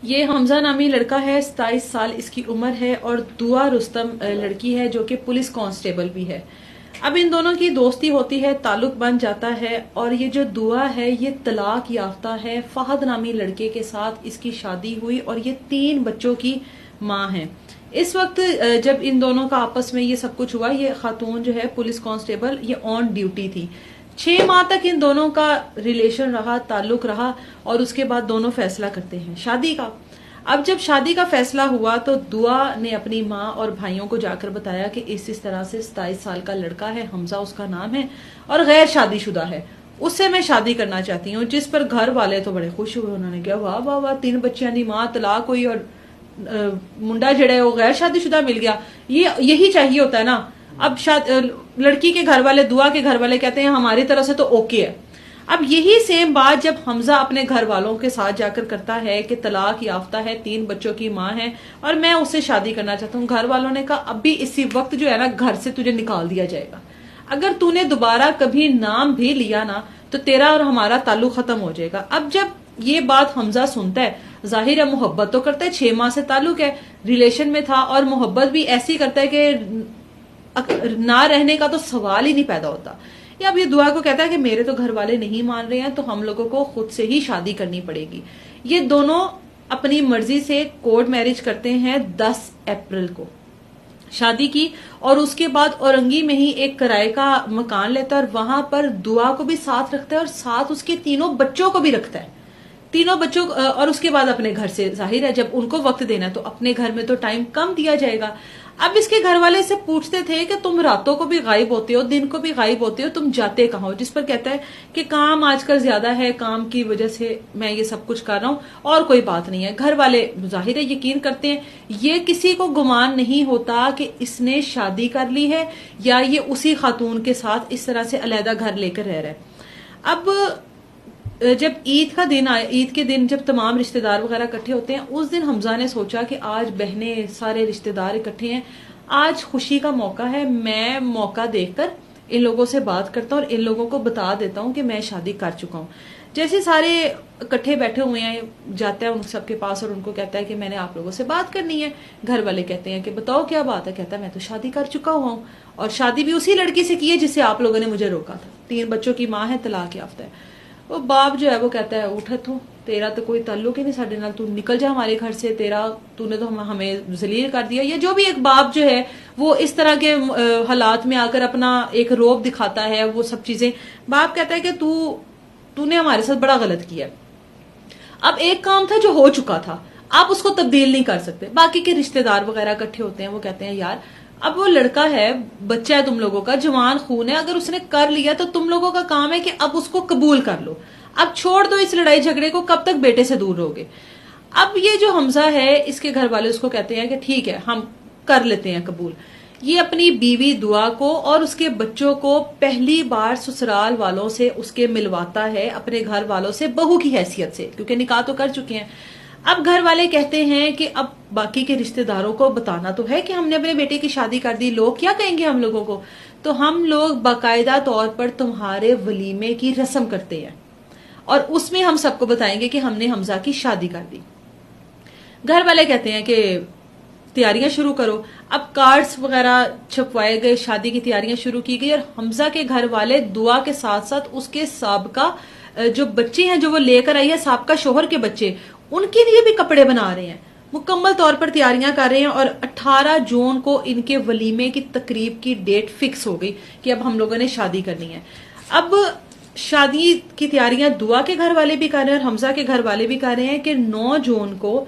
یہ حمزہ نامی لڑکا ہے، 27 سال اس کی عمر ہے، اور دعا رستم لڑکی ہے جو کہ پولیس کانسٹیبل بھی ہے۔ اب ان دونوں کی دوستی ہوتی ہے، تعلق بن جاتا ہے، اور یہ جو دعا ہے یہ طلاق یافتہ ہے۔ فہد نامی لڑکے کے ساتھ اس کی شادی ہوئی اور یہ 3 بچوں کی ماں ہے۔ اس وقت جب ان دونوں کا آپس میں یہ سب کچھ ہوا، یہ خاتون جو ہے پولیس کانسٹیبل یہ آن ڈیوٹی تھی۔ 6 ماہ تک ان دونوں کا ریلیشن رہا، تعلق رہا، اور اس کے بعد دونوں فیصلہ کرتے ہیں شادی کا۔ اب جب شادی کا فیصلہ ہوا تو دعا نے اپنی ماں اور بھائیوں کو جا کر بتایا کہ اس طرح سے 27 سال کا لڑکا ہے، حمزہ اس کا نام ہے، اور غیر شادی شدہ ہے، اس سے میں شادی کرنا چاہتی ہوں۔ جس پر گھر والے تو بڑے خوش ہوئے، انہوں نے کہا واہ واہ واہ، 3 بچیاں دی ماں، طلاق ہوئی اور منڈا جڑا ہے وہ غیر شادی شدہ مل گیا، یہی چاہیے ہوتا ہے نا۔ اب لڑکی کے گھر والے، دعا کے گھر والے کہتے ہیں ہماری طرف سے تو اوکے ہے۔ اب یہی سیم بات جب حمزہ اپنے گھر والوں کے ساتھ جا کر کرتا ہے کہ طلاق یافتہ ہے، 3 بچوں کی ماں ہے، اور میں اس سے شادی کرنا چاہتا ہوں، گھر والوں نے کہا اب بھی اسی وقت جو ہے نا گھر سے تجھے نکال دیا جائے گا، اگر تو نے دوبارہ کبھی نام بھی لیا نا تو تیرا اور ہمارا تعلق ختم ہو جائے گا۔ اب جب یہ بات حمزہ سنتا ہے، ظاہر ہے محبت تو کرتا ہے، 6 ماہ سے تعلق ہے، ریلیشن میں تھا، اور محبت بھی ایسی کرتا ہے کہ نہ رہنے کا تو سوال ہی نہیں پیدا ہوتا۔ یا اب یہ دعا کو کہتا ہے کہ میرے تو گھر والے نہیں مان رہے ہیں تو ہم لوگوں کو خود سے ہی شادی کرنی پڑے گی۔ یہ دونوں اپنی مرضی سے کورٹ میرج کرتے ہیں 10 اپریل کو شادی کی، اور اس کے بعد اورنگی میں ہی ایک کرائے کا مکان لیتا ہے، اور وہاں پر دعا کو بھی ساتھ رکھتا ہے اور ساتھ اس کے 3 بچوں کو بھی رکھتا ہے، 3 بچوں، اور اس کے بعد اپنے گھر سے، ظاہر ہے جب ان کو وقت دینا ہے تو اپنے گھر میں تو ٹائم کم دیا جائے گا۔ اب اس کے گھر والے سے پوچھتے تھے کہ تم راتوں کو بھی غائب ہوتے ہو، دن کو بھی غائب ہوتے ہو، تم جاتے کہاں ہو؟ جس پر کہتا ہے کہ کام آج کل زیادہ ہے، کام کی وجہ سے میں یہ سب کچھ کر رہا ہوں، اور کوئی بات نہیں ہے۔ گھر والے ظاہر ہے یقین کرتے ہیں، یہ کسی کو گمان نہیں ہوتا کہ اس نے شادی کر لی ہے یا یہ اسی خاتون کے ساتھ اس طرح سے علیحدہ گھر لے کر رہ رہا ہے۔ اب جب عید کا دن آئے، عید کے دن جب تمام رشتہ دار وغیرہ اکٹھے ہوتے ہیں، اس دن حمزہ نے سوچا کہ آج بہنیں، سارے رشتہ دار اکٹھے ہیں، آج خوشی کا موقع ہے، میں موقع دیکھ کر ان لوگوں سے بات کرتا ہوں اور ان لوگوں کو بتا دیتا ہوں کہ میں شادی کر چکا ہوں۔ جیسے سارے اکٹھے بیٹھے ہوئے ہیں، جاتا ہے ان سب کے پاس اور ان کو کہتا ہے کہ میں نے آپ لوگوں سے بات کرنی ہے۔ گھر والے کہتے ہیں کہ بتاؤ کیا بات ہے؟ کہتا ہے میں تو شادی کر چکا ہوا ہوں، اور شادی بھی اسی لڑکی سے کی ہے جس سے آپ لوگوں نے مجھے روکا تھا، 3 بچوں کی ماں ہے، طلاق یافتہ ہے۔ وہ باپ جو ہے وہ کہتا ہے اٹھ تو، تیرا تو کوئی تعلق ہی نہیں ساڈے نال، تو نکل جا ہمارے گھر سے، تو نے تو ہمیں ذلیل کر دیا۔ یا جو بھی ایک باپ جو ہے وہ اس طرح کے حالات میں آ کر اپنا ایک روب دکھاتا ہے، وہ سب چیزیں، باپ کہتا ہے کہ تو نے ہمارے ساتھ بڑا غلط کیا۔ اب ایک کام تھا جو ہو چکا تھا، آپ اس کو تبدیل نہیں کر سکتے۔ باقی کے رشتہ دار وغیرہ اکٹھے ہوتے ہیں، وہ کہتے ہیں یار اب وہ لڑکا ہے، بچہ ہے تم لوگوں کا، جوان خون ہے، اگر اس نے کر لیا تو تم لوگوں کا کام ہے کہ اب اس کو قبول کر لو، اب چھوڑ دو اس لڑائی جھگڑے کو، کب تک بیٹے سے دور رہو گے۔ اب یہ جو حمزہ ہے اس کے گھر والے اس کو کہتے ہیں کہ ٹھیک ہے ہم کر لیتے ہیں قبول۔ یہ اپنی بیوی دعا کو اور اس کے بچوں کو پہلی بار سسرال والوں سے اس کے ملواتا ہے، اپنے گھر والوں سے بہو کی حیثیت سے، کیونکہ نکاح تو کر چکے ہیں۔ اب گھر والے کہتے ہیں کہ اب باقی کے رشتہ داروں کو بتانا تو ہے کہ ہم نے اپنے بیٹے کی شادی کر دی، لوگ کیا کہیں گے ہم لوگوں کو، تو ہم لوگ باقاعدہ طور پر تمہارے ولیمے کی رسم کرتے ہیں، اور اس میں ہم سب کو بتائیں گے کہ ہم نے حمزہ کی شادی کر دی۔ گھر والے کہتے ہیں کہ تیاریاں شروع کرو۔ اب کارڈز وغیرہ چھپوائے گئے، شادی کی تیاریاں شروع کی گئی، اور حمزہ کے گھر والے دعا کے ساتھ ساتھ اس کے سابقہ جو بچے ہیں جو وہ لے کر آئی ہے، سابقہ شوہر کے بچے، ان کے لیے بھی کپڑے بنا رہے ہیں، مکمل طور پر تیاریاں کر رہے ہیں، اور 18 جون کو ان کے ولیمے کی تقریب کی ڈیٹ فکس ہو گئی کہ اب ہم لوگوں نے شادی کرنی ہے۔ اب شادی کی تیاریاں دعا کے گھر والے بھی کر رہے ہیں اور حمزہ کے گھر والے بھی کر رہے ہیں کہ 9 جون کو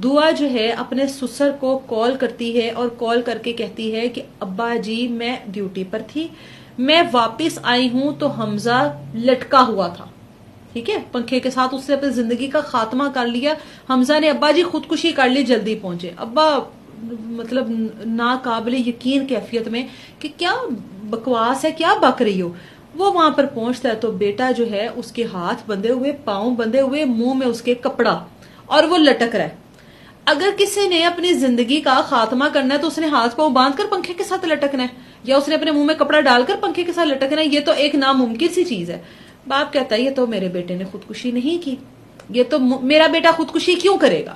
دعا جو ہے اپنے سسر کو کال کرتی ہے، اور کال کر کے کہتی ہے کہ ابا جی میں ڈیوٹی پر تھی، میں واپس آئی ہوں تو حمزہ لٹکا ہوا تھا، ٹھیک ہے، پنکھے کے ساتھ اس نے اپنی زندگی کا خاتمہ کر لیا۔ حمزہ نے ابا جی خودکشی کر لی، جلدی پہنچے۔ ابا مطلب ناقابل یقین کیفیت میں کہ کیا بکواس ہے، کیا بک رہی ہو۔ وہ وہاں پر پہنچتا ہے تو بیٹا جو ہے اس کے ہاتھ بندھے ہوئے، پاؤں بندھے ہوئے، منہ میں اس کے کپڑا، اور وہ لٹک رہا ہے۔ اگر کسی نے اپنی زندگی کا خاتمہ کرنا ہے تو اس نے ہاتھ پاؤں باندھ کر پنکھے کے ساتھ لٹکنا ہے، یا اس نے اپنے منہ میں کپڑا ڈال کر پنکھے کے ساتھ لٹکنا ہے، یہ تو ایک ناممکن سی چیز ہے۔ باپ کہتا ہے یہ تو میرے بیٹے نے خودکشی نہیں کی، یہ تو میرا بیٹا خودکشی کیوں کرے گا؟